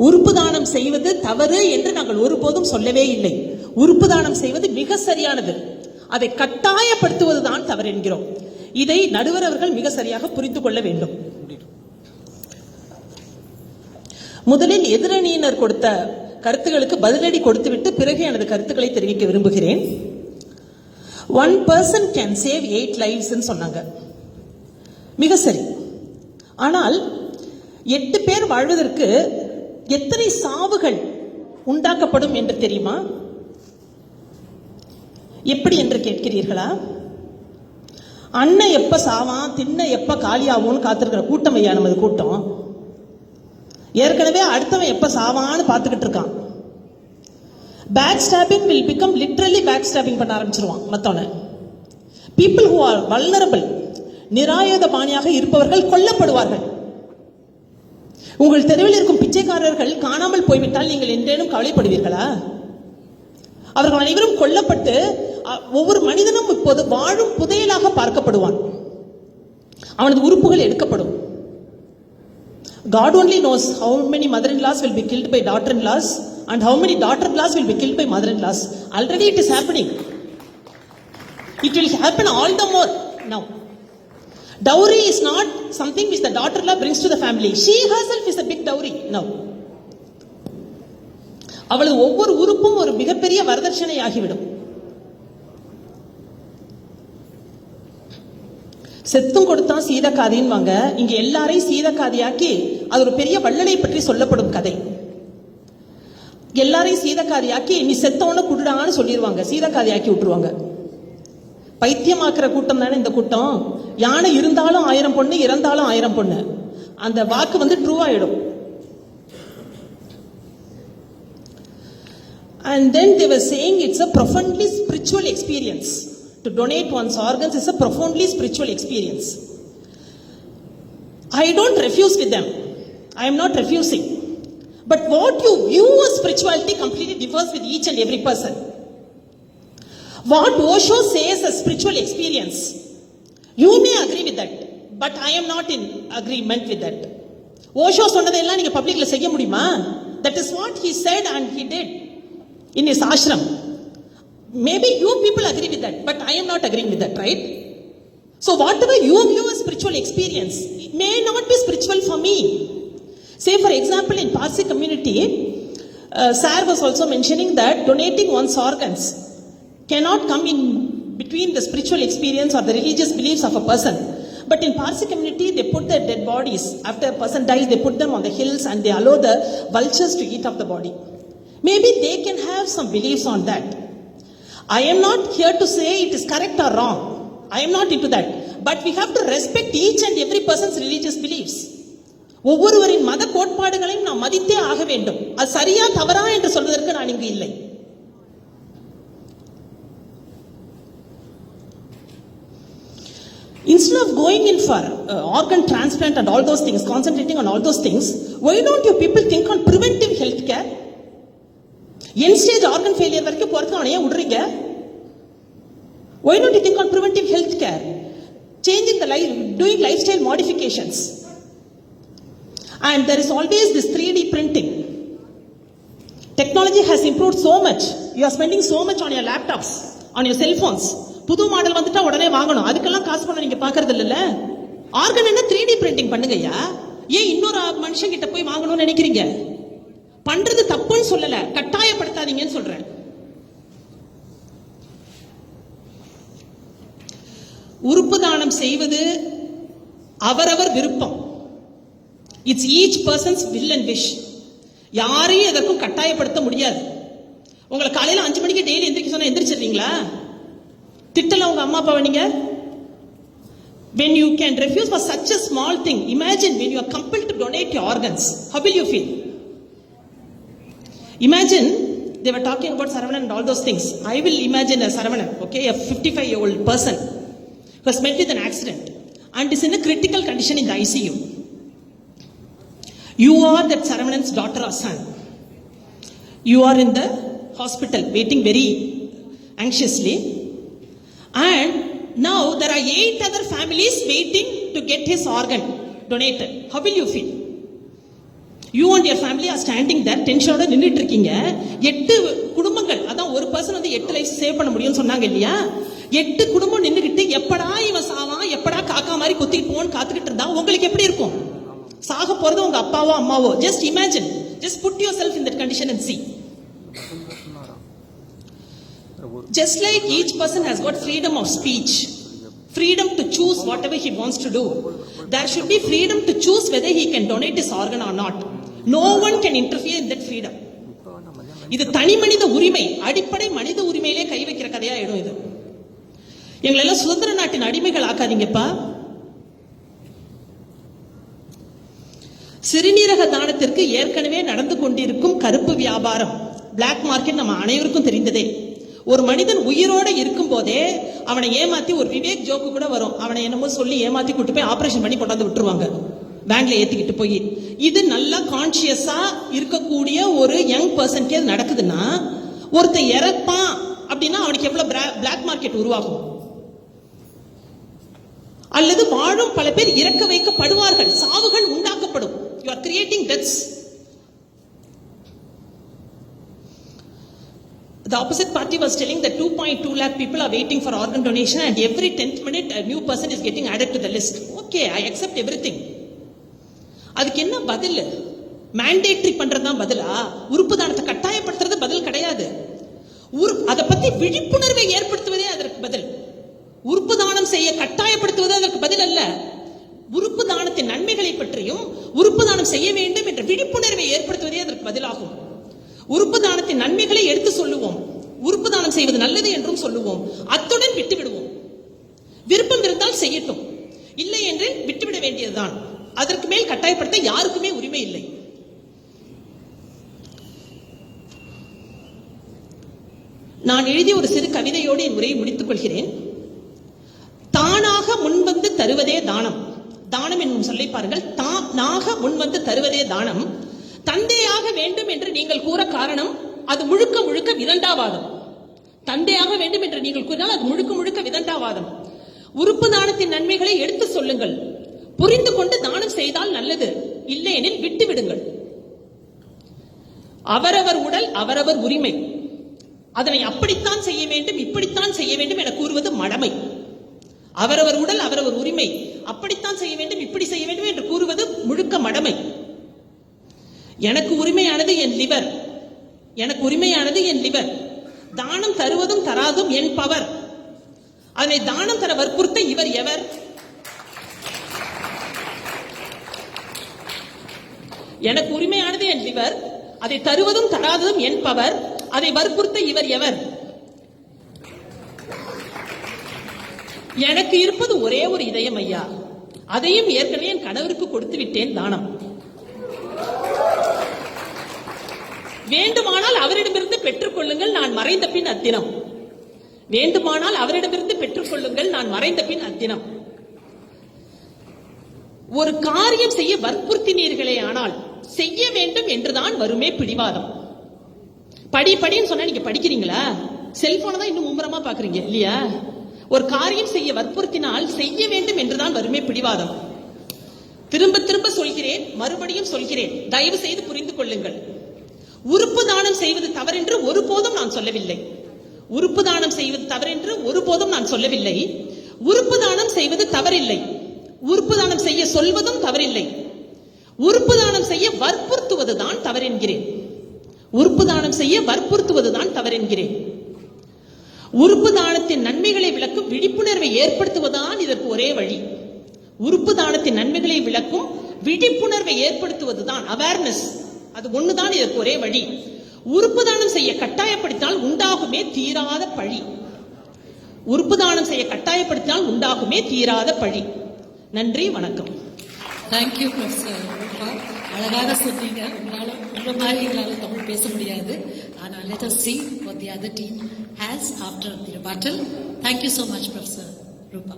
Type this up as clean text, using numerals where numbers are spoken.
உறுப்பு தானம் செய்வது தவறு என்று நாங்கள் ஒருபோதும் சொல்லவே இல்லை. உறுப்பு தானம் செய்வது மிக சரியானது. அதை கட்டாயப்படுத்துவதுதான் தவறு என்கிறோம். இதை நடுவர் அவர்கள் மிக சரியாக புரிந்து கொள்ள வேண்டும். முதலில் எதிரணியினர் கொடுத்த கருத்துகளுக்கு பதிலடி கொடுத்துவிட்டு பிறகு எனது கருத்துக்களை தெரிவிக்க விரும்புகிறேன். 1 person can save 8 lives சொன்னாங்க. மிக சரி. ஆனால் 8 பேர் வாழ்வதற்கு எத்தனை சாவுகள் உண்டாக்கப்படும் என்று தெரியுமா? எப்படி என்று கேட்கிறீர்களா? அண்ணன் எப்ப சாவான், திண்ண எப்ப காலியாகும்னு காத்திருக்கிற கூட்டம் ஐயா நமது கூட்டம். ஏற்கனவே அடுத்தவன் எப்ப சாவான்னு பார்த்துக்கிட்டு இருக்கான். Back stabbing will become literally back stabbing பண்ண ஆரம்பிச்சிருவான் மத்தவனை. பீப்புள் ஹூ ஆர் வல்னரபிள், நிராயுதபாணியாக இருப்பவர்கள் கொல்லப்படுவார்கள். உங்கள் தெருவில் இருக்கும் பிச்சைக்காரர்கள் காணாமல் போய்விட்டால் நீங்கள் என்றேனும் கவலைப்படுவீர்களா? அவர்கள் அனைவரும் கொல்லப்பட்டு ஒவ்வொரு மனிதனும் இப்போது வாழும் புதையலாக பார்க்கப்படுவான். அவனது உறுப்புகள் எடுக்கப்படும். God only knows how many mother-in-laws will be killed by daughter-in-laws and how many daughter-in-laws will be killed by mother-in-laws. Already it is happening. It will happen all the more now. Dowry is not something which the daughter-in-law brings to the family. She herself is a big dowry now. அவளது ஒவ்வொரு உறுப்பும் ஒரு மிகப்பெரிய வரதட்சணை ஆகிவிடும். செத்தும் கொடுத்தான் சீதக்காதின்னு வாங்க. இங்க எல்லாரையும் சீதக்காதியாக்கி அது ஒரு பெரிய வள்ளலை பற்றி சொல்லப்படும் கதை. எல்லாரையும் சீதக்காதியாக்கி நீ செத்தவன குடுடான்னு சொல்லிடுவாங்க, சீதக்காதியாக்கி விட்டுருவாங்க. பைத்தியமாக்குற கூட்டம் தானே இந்த கூட்டம். யானை இருந்தாலும் 1000 பொண்ணு, இறந்தாலும் 1000 பொண்ணு. அந்த வாக்கு ட்ரூ ஆயிடும். And then they were saying it's a profoundly spiritual experience. To donate one's organs is a profoundly spiritual experience. I don't refuse with them. I am not refusing. But what you view as spirituality completely differs with each and every person. What Osho says as spiritual experience, you may agree with that, but I am not in agreement with that. Osho சொன்னதெல்லாம் நீங்க பப்ளிக்ல செய்ய முடியுமா? That is what he said and he did in his ashram. Maybe you people agree with that, but I am not agreeing with that, right? So whatever you view as spiritual experience, it may not be spiritual for me. Say for example, in Parsi community, Sir was also mentioning that donating one's organs cannot come in between the spiritual experience or the religious beliefs of a person. But in Parsi community, they put their dead bodies. After a person dies, they put them on the hills and they allow the vultures to eat up the body. Maybe they can have some beliefs on that. I am not here to say it is correct or wrong. I am not into that. But we have to respect each and every person's religious beliefs. ஒவ்வொருவரின் மத கோட்பாடுகளையும் நாம் மதித்தே ஆக வேண்டும். அது சரியா தவறா என்று சொல்வதற்கு நான் இங்கு இல்லை. Instead of going in for organ transplant and all those things, concentrating on all those things, why don't you people think on preventive health care? End stage organ failure வரைக்கும் போறதுக்கு அவனையே விடுறீங்க. Why don't you think on preventive health care? Changing the life, doing lifestyle modifications. And there is always this 3D printing. Technology has improved so much. You are spending so much on your laptops, on your cell phones. புது model வந்துட்டா உடனே வாங்கணும். அதுக்கெல்லாம் காசு பண்ண நீங்க பாக்குறது இல்ல. ஆர்கன் என்ன 3D பிரிண்டிங் பண்ணுங்கய்யா. ஏன் இன்னொரு மனுஷன் கிட்ட போய் வாங்கணும்னு நினைக்கிறீங்க? பண்றது தப்புன்னு சொல்லல, கட்டாயப்படுத்தாதீங்கன்னு சொல்றேன். உறுப்பு தானம் செய்வது அவரவர் விருப்பம். It's each persons will and wish. யாரையும் எதற்கும் கட்டாயப்படுத்த முடியாது. உங்களை காலையில 5 மணிக்கு டெய்லி எந்திரிக்க சொன்னா எந்திரிச்சிடுறீங்களா? திட்டல உங்க அம்மா அப்பாவை நீங்க? When you can refuse for such a small thing, imagine when you are compelled to donate your organs, how will you feel? Imagine they were talking about Saravanan and all those things. I will imagine a Saravanan, okay, a 55-year-old person who has met with an accident and is in a critical condition in the ICU. You are that Saravanan's daughter or son. You are in the hospital waiting very anxiously, and now there are 8 other families waiting to get his organ donated. How will you feel? You and your family are standing there டென்ஷனோட நின்றுட்டு இருக்கீங்க. 8 குடும்பங்கள், அதான் ஒரு person வந்து 8 life save பண்ண முடியும்னு சொன்னாங்க இல்லையா? 8 குடும்பம் நின்றுகிட்டு எப்படா இவன் சாவான், எப்படா காக்கா மாதிரி கொத்திட்டு போன்னு காத்துக்கிட்டு இருந்தா உங்களுக்கு எப்படி இருக்கும்? சாக போறது உங்க அப்பாவோ அம்மாவோ. Just imagine, just put yourself in that condition and see. Just like each person has got freedom of speech, freedom to choose whatever he wants to do, there should be freedom to choose whether he can donate his organ or not. No one can interfere in that freedom. இது தனி மனித உரிமை, அடிப்படை மனித உரிமையிலே கை வைக்கிற கதையா இடம் இது. எங்களெல்லாம் சுதந்திர நாட்டின் அடிமைகள் ஆக்காதீங்கப்பா. சிறுநீரக தானத்திற்கு ஏற்கனவே நடந்து கொண்டிருக்கும் கருப்பு வியாபாரம், பிளாக் மார்க்கெட் நம்ம அனைவருக்கும் தெரிந்ததே. ஒரு மனிதன் உயிரோட இருக்கும் போதே அவனை ஏமாத்தி, ஒரு விவேக் ஜோக்கு கூட வரும், அவனை என்னமோ சொல்லி ஏமாத்தி கூட்டு போய் ஆபரேஷன் பண்ணி கொண்டாந்து விட்டுருவாங்க பேங்க்ல ஏத்திக்கிட்டு போய். இது நல்லா கான்சியஸா இருக்கக்கூடிய ஒரு யங் பர்சன்கே நடக்குதுன்னா, ஒருத்தன் இறப்பான் அப்படின்னா அவனுக்கு எவ்வளவு பிளாக் மார்க்கெட் உருவாகும்? அல்லது வாழும் பல பேர் இறக்க வைக்கப்படுவார்கள், சாவுகள் உண்டாக்கப்படும். You are creating deaths. The opposite party was telling that 2.2 lakh people are waiting for organ donation and every 10th minute a new person is getting added to the list. Okay, I accept everything. அதுக்கு என்ன பதில்? Mandatory பண்றதுதான் பதிலா? உறுப்பு தானத்தை கட்டாயப்படுத்துறது பதில் கிடையாது. அதை பத்தி விழிப்புணர்வை ஏற்படுத்துவதே அதற்கு பதில். உறுப்பு தானம் செய்ய கட்டாயப்படுத்துவது அதற்கு பதில் அல்ல. உறுப்பு தானத்தின் நன்மைகளை பற்றியும் உறுப்பு தானம் செய்ய வேண்டும் என்ற விழிப்புணர்வை ஏற்படுத்துவதே அதற்கு பதிலாகும். உறுப்பு தானத்தின் நன்மைகளை எடுத்து சொல்லுவோம், உறுப்பு தானம் செய்வது நல்லது என்றும் சொல்லுவோம், அத்துடன் விட்டு விடுவோம். விருப்பம் இருந்தால் செய்யட்டும், இல்லை என்று விட்டுவிட வேண்டியதுதான். அதற்கு மேல் கட்டாயப்படுத்த யாருக்குமே உரிமை இல்லை. நான் எழுதிய ஒரு சிறு கவிதையோடு என் உரையை முடித்துக் கொள்கிறேன். தானாக முன்வந்து தருவதே தானம். தானம் என்னும் சொல்லை பாருங்கள். தானாக முன்வந்து தருவதே தானம். தந்தையாக வேண்டும் என்று நீங்கள் கூற காரணம் அது முழுக்க முழுக்க விதண்டாவாதம். தந்தையாக வேண்டும் என்று நீங்கள் கூறினால் அது முழுக்க முழுக்க விதண்டாவாதம். உறுப்பு தானத்தின் நன்மைகளை எடுத்து சொல்லுங்கள், புரிந்து கொண்டு தானம் செய்தால் நல்லது, இல்லையெனில் விட்டு விடுங்கள். அவரவர் உடல் அவரவர் உரிமை. அதனை அப்படித்தான் செய்ய வேண்டும், இப்படித்தான் செய்ய வேண்டும் என கூறுவது மடமை. அவரவர் உடல் அவரவர் உரிமை, அப்படித்தான் செய்ய வேண்டும், இப்படி செய்ய வேண்டும் என்று கூறுவது முழுக்க மடமை. எனக்கு உரிமையானது என் லிவர், எனக்கு உரிமையானது என் லிவர். தானம் தருவதும் தராதும் என் பவர். அதனை தானம் தர வற்புறுத்த இவர் எவர்? எனக்கு உரிமையானது என் லிவர், அதை தருவதும் தராததும் என் பவர். அதை வற்புறுத்த இவர் எவர்? எனக்கு இருப்பது ஒரே ஒரு இதயம் ஐயா, அதையும் ஏற்கனவே என் கணவருக்கு கொடுத்து விட்டேன் தானம். வேண்டுமானால் அவரிடமிருந்து பெற்றுக் கொள்ளுங்கள், நான் மறைந்த பின் அத்தினம். வேண்டுமானால் அவரிடமிருந்து பெற்றுக் கொள்ளுங்கள், நான் மறைந்த பின் அத்தினம். ஒரு காரியம் செய்ய வற்புறுத்தினீர்களே ஆனால் செய்ய வேண்டும் என்றுதான் வருமே பிடிவாதம். படின்னு சொன்னா நீங்க படிக்கிறீங்களா? செல்போனை தான் இன்னும் மும்முரமா பாக்குறீங்க இல்லையா? ஒரு காரியம் செய்ய வற்புறுத்தினால் செய்ய வேண்டும் என்றுதான் வருமே பிடிவாதம். திரும்ப திரும்ப சொல்கிறேன், மறுபடியும் சொல்கிறேன், தயவு செய்து புரிந்து கொள்ளுங்கள். உறுப்பு தானம் செய்வது தவறென்று ஒருபோதும் நான் சொல்லவில்லை. உறுப்பு தானம் செய்வது தவறென்று ஒருபோதும் நான் சொல்லவில்லை. உறுப்பு தானம் செய்வது தவறில்லை. உறுப்பு தானம் செய்ய சொல்வதும் தவறில்லை. உறுப்பு தானம் செய்ய வற்புறுத்துவதுதான் தவறென்கிறேன். உறுப்பு தானம் செய்ய வற்புறுத்துவதுதான் தவறென்கிறேன். உறுப்பு தானத்தின் நன்மைகளை விளக்கும் விழிப்புணர்வை ஏற்படுத்துவதுதான் இதற்கு ஒரே வழி. உறுப்பு தானத்தின் நன்மைகளை விளக்கும் விழிப்புணர்வை ஏற்படுத்துவதுதான், அவேர்னஸ், அது ஒண்ணுதான் இதற்கு ஒரே வழி. உறுப்பு தானம் செய்ய கட்டாயப்படுத்தினால் உண்டாகுமே தீராத பழி. உறுப்பு தானம் செய்ய கட்டாயப்படுத்தினால் உண்டாகுமே தீராத பழி. நன்றி, வணக்கம். Thank you professor. அழகாக சொன்னீங்க. உங்களை மாதிரி எங்களால் தமிழ் பேச முடியாது. ஆனால் let us see what the other team has after the rebuttal. Thank you so much, Professor Rupa.